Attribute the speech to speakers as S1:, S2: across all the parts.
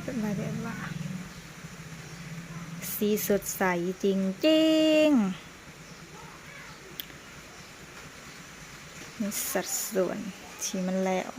S1: เป็นมาแบบว่าสีสดใสจริงๆมีสัดส่วนที่มันแล้ว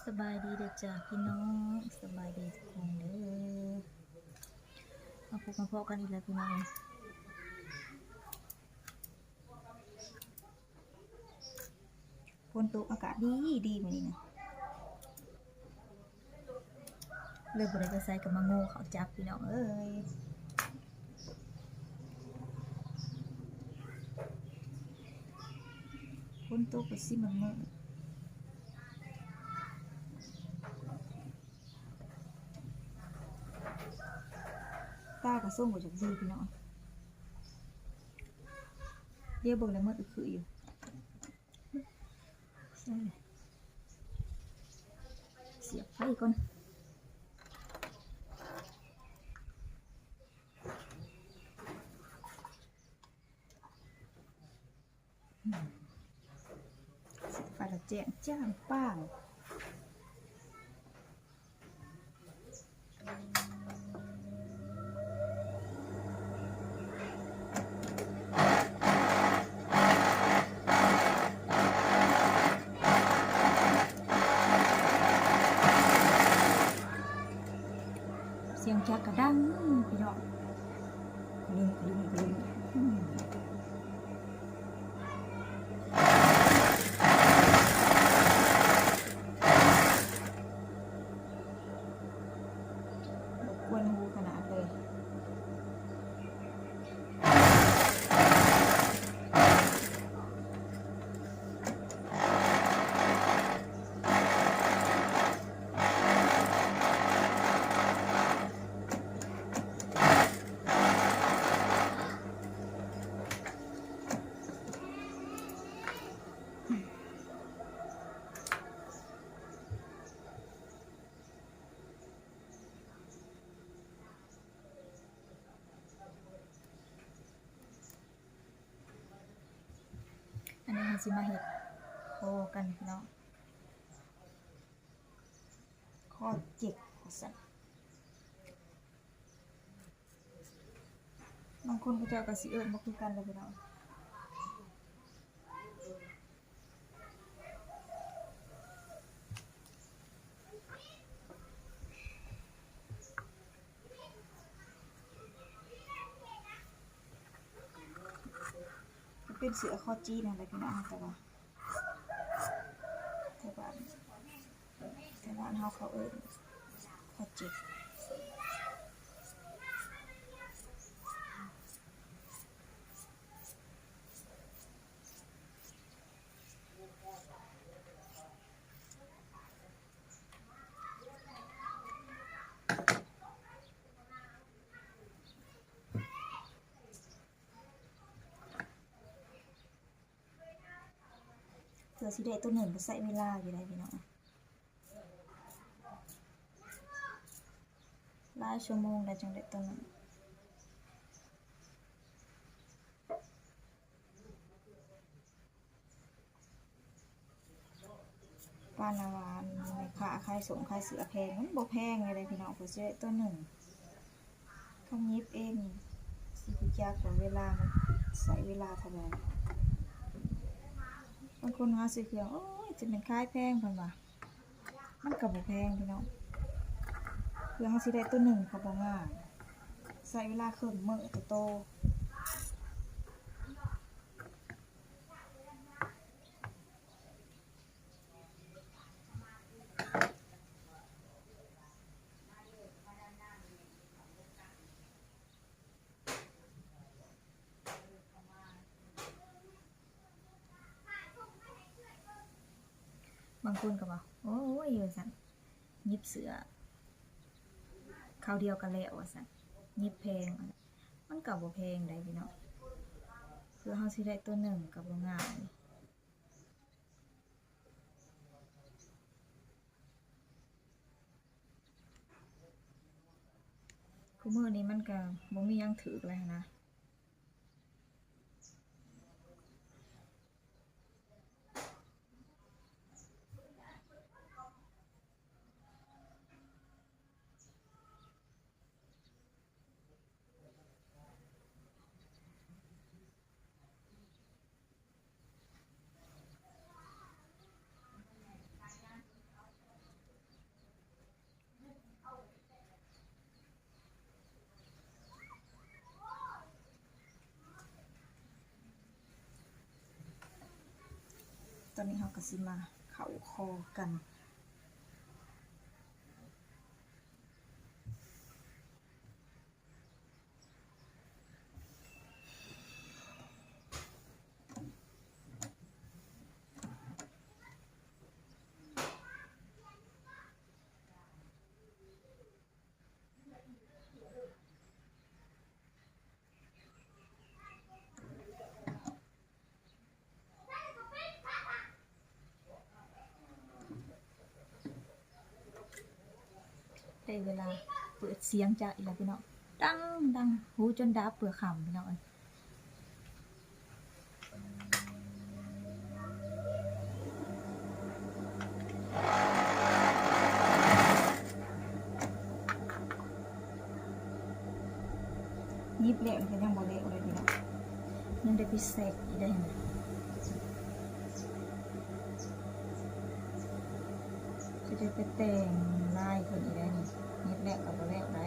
S1: สบายดีเด้อจ้าพี่น้องสบายดีทุกคนเด้อมาพบมาพบกันอีกแล้วพี่น้องฝนตกอากาศดีมื้อนี้นะเลยบ่ได้ไปใส่กับมาโง่เขาจับพี่น้องเอ้ยฝนตกก็สิมันโง่ตากระส่งบ่จักดีพี่น้องเดี๋ยวเบิ่งแล้วมันอึคืออยู่ใช่เสียบไฟก่อนเสียบไฟแล้วแจ้งจ้างป้างเสียงจักกระดังพี่น้องลึงกวนหูขนาดเลยอันนี้เราสิมาเห็ดโคกันพี่น้องข้อเจ็กสัตว์บางคนก็จะเอากระสีเอิญมาคุยกันเลยพี่น้องเป็นเสือข้อจี้นั่นแหละพี่น้องแต่ว่าเขาเอิญข้อเจ็กเสือสีแดงตัวหนึ่งก็ใส่เวลาอยู่ได้พี่น้องหลายชั่วโมงได้จังได้ตัวหนึ่งปานาวานในขาใครส่งใครเสือแพงมันบ่แพงเลยพี่น้องเพื่อจะได้ตัวหนึ่งคำยิบเองสิบยากกว่าเวลามันใส่เวลาเท่าไหร่บางคนหาซื้อเครื่องโอ้ยจะเป็นค่ายแพงเพิ่นว่ามันก็บ่แพงพี่น้องเครื่องเฮาสิได้ตัวหนึ่งก็บ่ง่ายใส่เวลาครึ่งมื้อโต บางคนก็บอกโอ้ยว่าซั่นยิบเสือคราวเดียวกันแล้วว่าซั่นยิบแพงมันก็บ่แพงได้พี่น้องเพื่อเฮาสิได้ตัวหนึ่งก็บ่ง่ายคุมื้อนี้มันก็บ่มีหยังถูกแล้วนะตอนนี้เราก็สิมาเข้าคอกันได้เวลาเปิดเสียงจ้ะอีกแล้วพี่น้องดังหูจนดับเปลือกขำพี่น้องยิบเละมันก็ยังบ่เละเลยพี่น้องยังได้พิเศษอีกได้เห็นไหมจะได้ไปแต่งลายคนอีกได้นี่ยิบเละกับบ่เละได้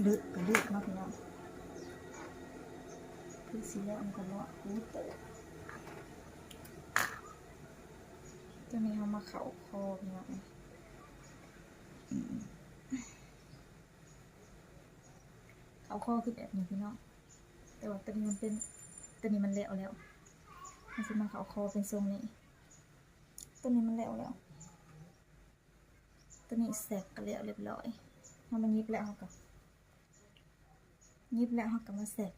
S1: ลึกก็ลึกมากพี่น้องคือสีแล้วมันก็เลาะหูเต๋อตัวนี้เอามาเข่าคอพี่น้องเอาคอคือแบบนี้พี่น้องแต่ว่าตัวนี้มันเป็นตัวนี้มันเละแล้วมันจะมาเข่าคอเป็นทรงนี้ตัวนี้มันเละแล้วตัวนี้แสกก็เละเรียบร้อยเอามันยิบแล้วเขาก็ยิบแล้วเขาก็มาแสก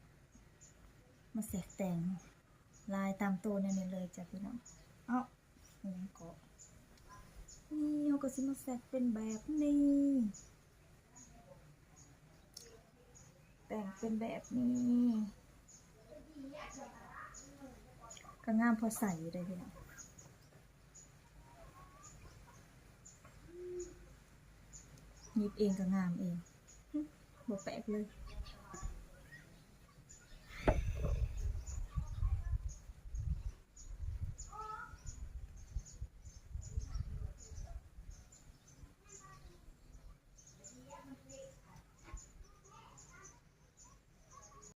S1: แต่งลายตามตัวนี่เลยจ้ะพี่น้องเอาอย่างนี้ก็นี่เขาก็สิมาแสกเป็นแบบนี้แต่งเป็นแบบนี้ก็งามพอใส่อยู่ได้พี่น้องยิบเองก็งามเองบ่แปลกเลย